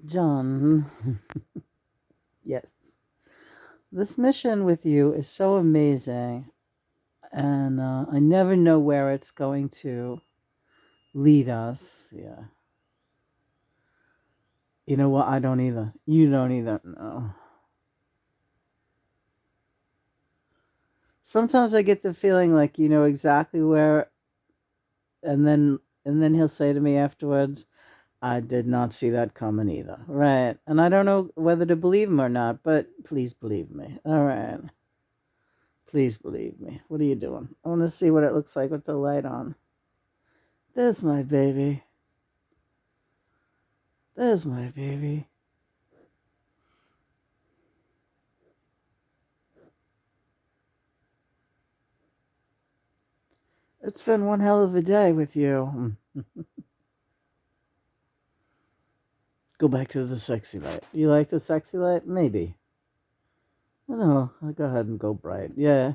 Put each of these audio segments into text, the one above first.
John, yes. This mission with you is so amazing, and I never know where it's going to lead us. Yeah. You know what? I don't either. You don't either. No. Sometimes I get the feeling like you know exactly where, and then he'll say to me afterwards, "I did not see that coming either." Right? And I don't know whether to believe him or not, but please believe me. All right. Please believe me. What are you doing? I want to see what it looks like with the light on. There's my baby. There's my baby. It's been one hell of a day with you. Go back to the sexy light. You like the sexy light? Maybe. I don't know. I'll go ahead and go bright. Yeah.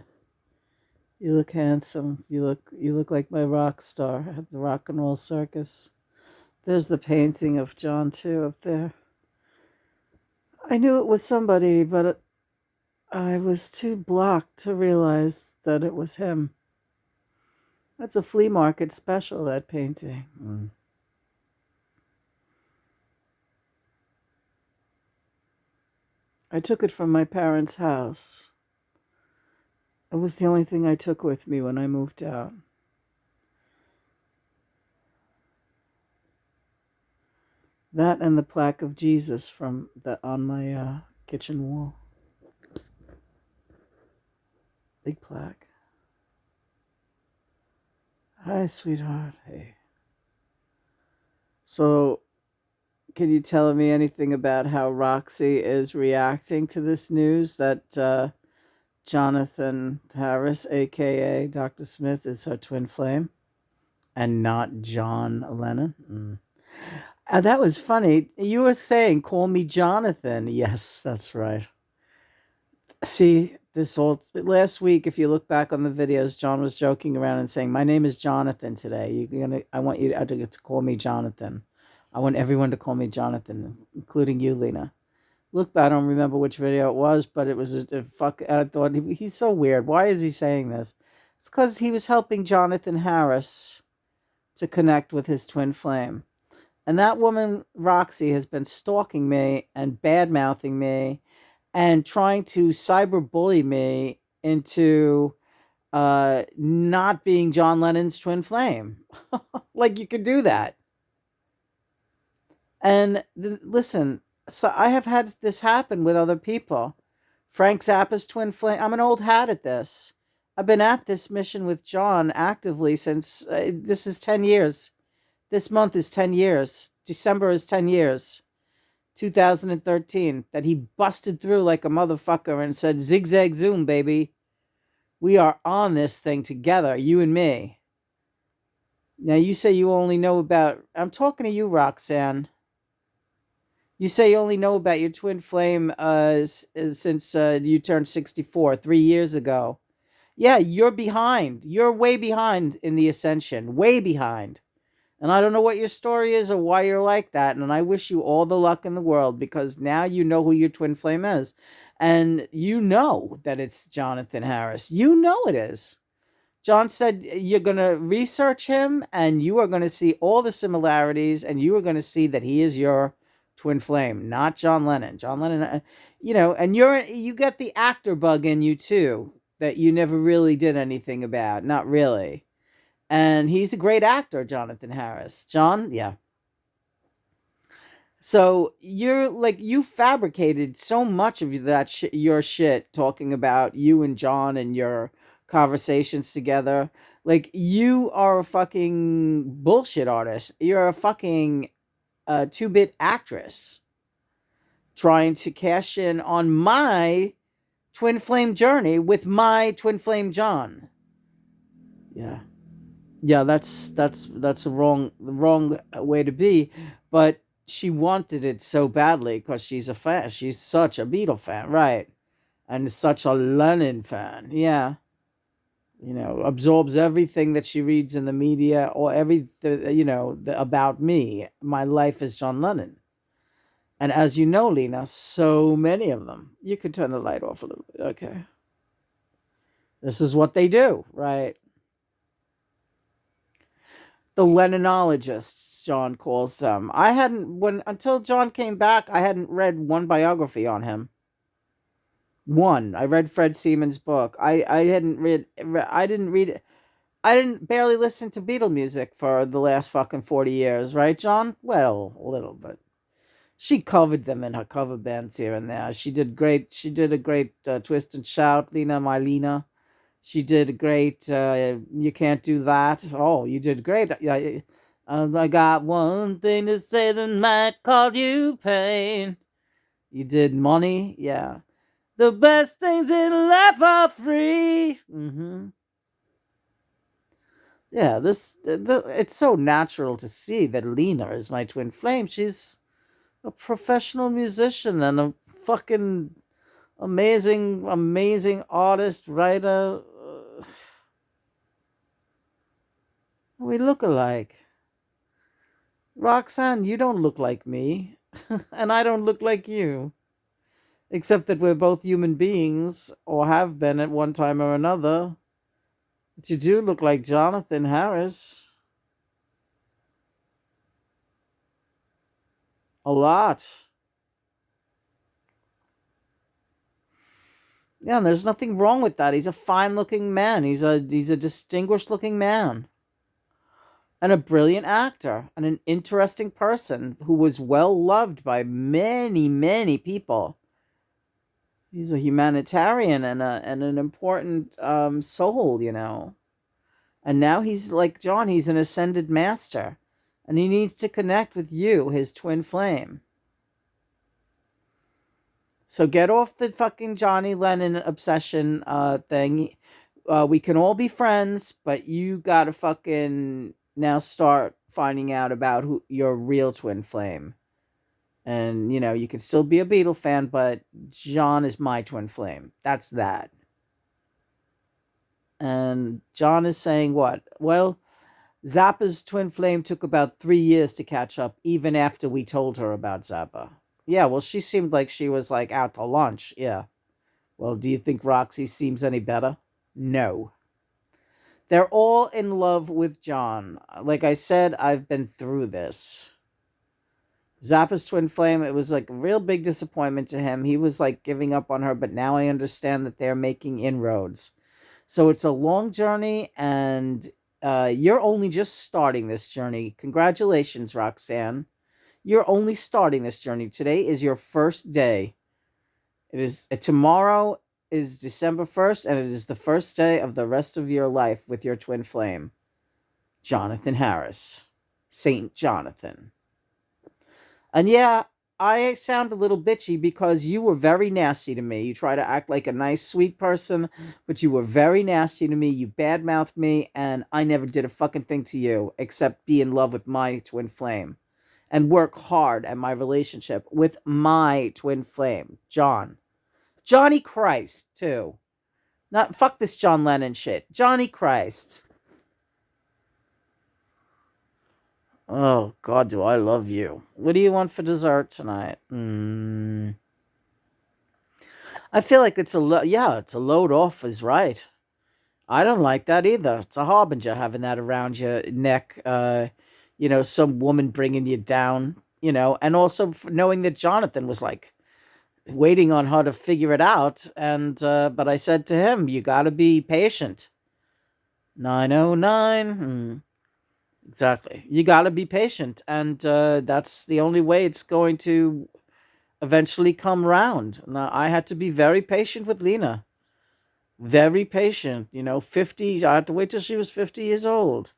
You look handsome. You look like my rock star at the rock and roll circus. There's the painting of John too up there. I knew it was somebody, but I was too blocked to realize that it was him. That's a flea market special, that painting. I took it from my parents' house. It was the only thing I took with me when I moved out. That and the plaque of Jesus from the on my kitchen wall. Big plaque. Hi, sweetheart. Hey. So, can you tell me anything about how Roxy is reacting to this news that Jonathan Harris, aka Dr. Smith, is her twin flame and not John Lennon? That was funny. You were saying, call me Jonathan. Yes, that's right. See, this whole last week, if you look back on the videos, John was joking around and saying, "My name is Jonathan today. I want you to call me Jonathan. I want everyone to call me Jonathan, including you, Lena." Look, I don't remember which video it was, but it was a fuck. I thought he's so weird. Why is he saying this? It's because he was helping Jonathan Harris to connect with his twin flame. And that woman, Roxy, has been stalking me and bad mouthing me and trying to cyberbully me into not being John Lennon's twin flame. Like you could do that. And listen, so I have had this happen with other people. Frank Zappa's twin flame. I'm an old hat at this. I've been at this mission with John actively since this is 10 years. This month is 10 years. December is 10 years. 2013, that he busted through like a motherfucker and said, "Zigzag zoom, baby. We are on this thing together, you and me." Now, you say you only know about, I'm talking to you, Roxanne. You say you only know about your twin flame since you turned 64, 3 years ago. Yeah, you're behind. You're way behind in the ascension, way behind. And I don't know what your story is or why you're like that. And I wish you all the luck in the world because now you know who your twin flame is. And you know that it's Jonathan Harris. You know it is. John said you're going to research him and you are going to see all the similarities and you are going to see that he is your twin flame, not John Lennon. John Lennon, and you get the actor bug in you too that you never really did anything about. Not really. And he's a great actor, Jonathan Harris. John, yeah. So you're like you fabricated so much of your shit talking about you and John and your conversations together. Like you are a fucking bullshit artist. You're a fucking 2-bit actress trying to cash in on my twin flame journey with my twin flame John. Yeah. Yeah, that's a wrong way to be, but she wanted it so badly because she's a fan. She's such a Beatle fan, right? And such a Lennon fan. Yeah, absorbs everything that she reads in the media or about me. My life is John Lennon. And as you know, Lena, so many of them. You can turn the light off a little bit. Okay. This is what they do, right? The Leninologists, John calls them. I hadn't when until John came back, I hadn't read one biography on him. One. I read Fred Seaman's book. I hadn't read. I didn't read. I didn't barely listen to Beatle music for the last fucking 40 years, right, John? Well, a little bit. She covered them in her cover bands here and there. She did great. She did a great twist and shout, Lena, my Lena. She did a great. You can't do that. Oh, you did great. Yeah, I got one thing to say that might cause you pain. You did money, yeah. The best things in life are free. Yeah, it's so natural to see that Lena is my twin flame. She's a professional musician and a fucking amazing, amazing artist, writer. We look alike. Roxanne, you don't look like me, and I don't look like you. Except that we're both human beings, or have been at one time or another. But you do look like Jonathan Harris. A lot. Yeah, and there's nothing wrong with that. He's a fine-looking man. He's a distinguished-looking man. And a brilliant actor. And an interesting person who was well-loved by many, many people. He's a humanitarian and an important soul, you know. And now he's like John, he's an ascended master. And he needs to connect with you, his twin flame. So get off the fucking Johnny Lennon obsession thing. We can all be friends, but you gotta fucking now start finding out about who your real twin flame. And, you know, you can still be a Beatle fan, but John is my twin flame. That's that. And John is saying what? Well, Zappa's twin flame took about 3 years to catch up, even after we told her about Zappa. Yeah, well, she seemed like she was like out to lunch. Yeah. Well, do you think Roxy seems any better? No. They're all in love with John. Like I said, I've been through this. Zappa's twin flame, it was like a real big disappointment to him. He was like giving up on her, but now I understand that they're making inroads. So it's a long journey, and you're only just starting this journey. Congratulations, Roxanne. You're only starting this journey. Today is your first day. It is tomorrow is December 1st, and it is the first day of the rest of your life with your twin flame, Jonathan Harris. Saint Jonathan. And yeah, I sound a little bitchy because you were very nasty to me. You try to act like a nice, sweet person, but you were very nasty to me. You badmouthed me, and I never did a fucking thing to you except be in love with my twin flame and work hard at my relationship with my twin flame, John. Johnny Christ, too. Not fuck this John Lennon shit. Johnny Christ. Oh, God, do I love you. What do you want for dessert tonight? I feel like it's it's a load off is right. I don't like that either. It's a harbinger having that around your neck. Some woman bringing you down, and also knowing that Jonathan was like waiting on her to figure it out. And, but I said to him, you got to be patient. 909. Exactly. You got to be patient. And that's the only way it's going to eventually come round. Now, I had to be very patient with Lena. Very patient. 50. I had to wait till she was 50 years old.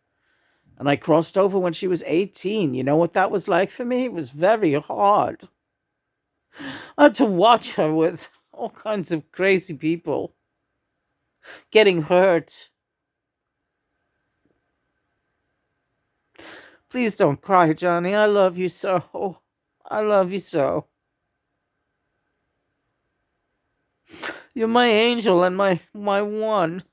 And I crossed over when she was 18. You know what that was like for me? It was very hard. I had to watch her with all kinds of crazy people getting hurt. Please don't cry, Johnny. I love you so. I love you so. You're my angel and my one.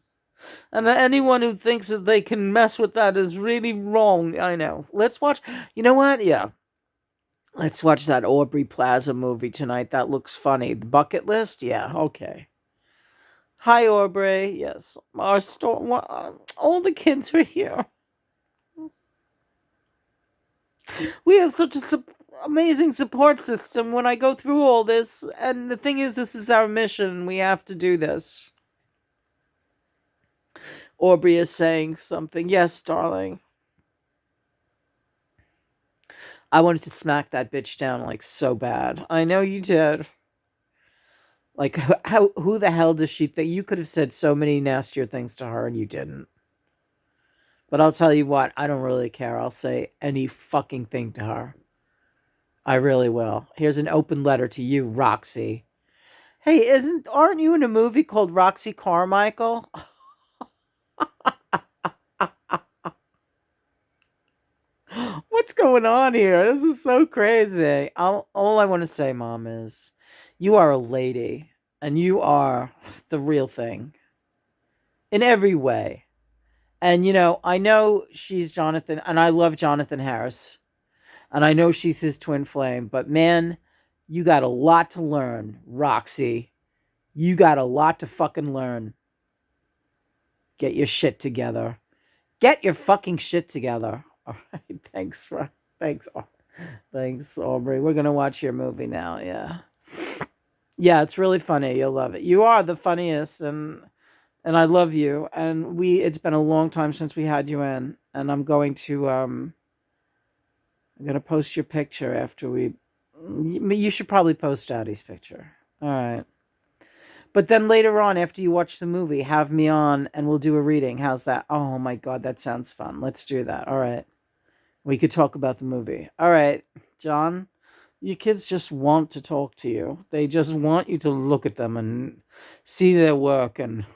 And anyone who thinks that they can mess with that is really wrong. I know. Let's watch. You know what? Yeah. Let's watch that Aubrey Plaza movie tonight. That looks funny. The bucket list? Yeah, okay. Hi, Aubrey. Yes, our store. All the kids are here. We have such a amazing support system when I go through all this. And the thing is, this is our mission. We have to do this. Aubrey is saying something. Yes, darling. I wanted to smack that bitch down like so bad. I know you did. Like, who the hell does she think? You could have said so many nastier things to her and you didn't. But I'll tell you what, I don't really care. I'll say any fucking thing to her. I really will. Here's an open letter to you, Roxy. Hey, aren't you in a movie called Roxy Carmichael? What's going on here? This is so crazy. All I want to say, Mom, is you are a lady and you are the real thing in every way. And, I know she's Jonathan, and I love Jonathan Harris, and I know she's his twin flame, but man, you got a lot to learn, Roxy. You got a lot to fucking learn. Get your shit together. Get your fucking shit together. All right, thanks, thanks, Aubrey. We're gonna watch your movie now. Yeah, it's really funny. You'll love it. You are the funniest, and I love you. And it's been a long time since we had you in, and I'm going to post your picture after we. You should probably post Daddy's picture. All right. But then later on, after you watch the movie, have me on and we'll do a reading. How's that? Oh my God, that sounds fun. Let's do that. All right. We could talk about the movie. All right, John, your kids just want to talk to you. They just want you to look at them and see their work. And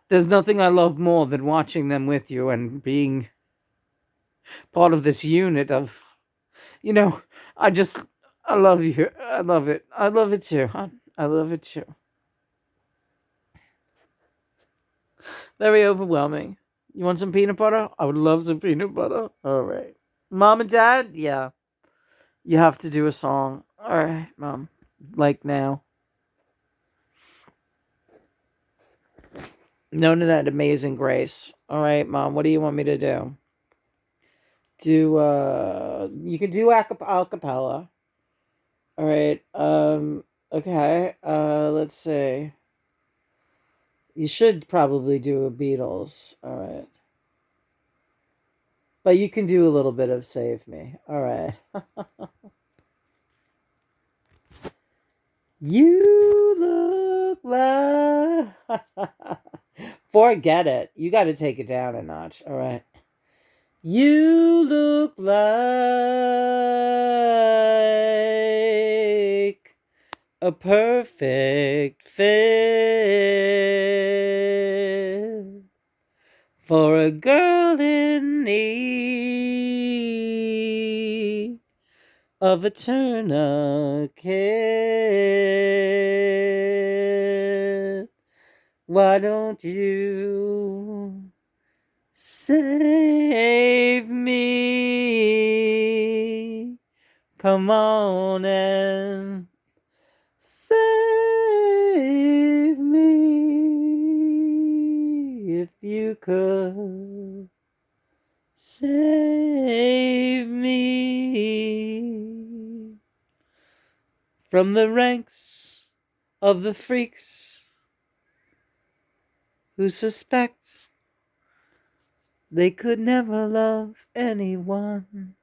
there's nothing I love more than watching them with you and being part of this unit of, you know, I just, I love you. I love it. I love it too. I love it too. Very overwhelming. You want some peanut butter? I would love some peanut butter. All right. Mom and Dad? Yeah. You have to do a song. All right, Mom. Like now. Known to that amazing grace. All right, Mom. What do you want me to do? You can do a cappella. All right. Okay. Let's see. You should probably do a Beatles. All right. But you can do a little bit of Save Me. All right. You look like. Forget it. You got to take it down a notch. All right. You look like a perfect fit for a girl in need of a tourniquet. Why don't you save me? Come on and save me if you could. Save me from the ranks of the freaks who suspect they could never love anyone.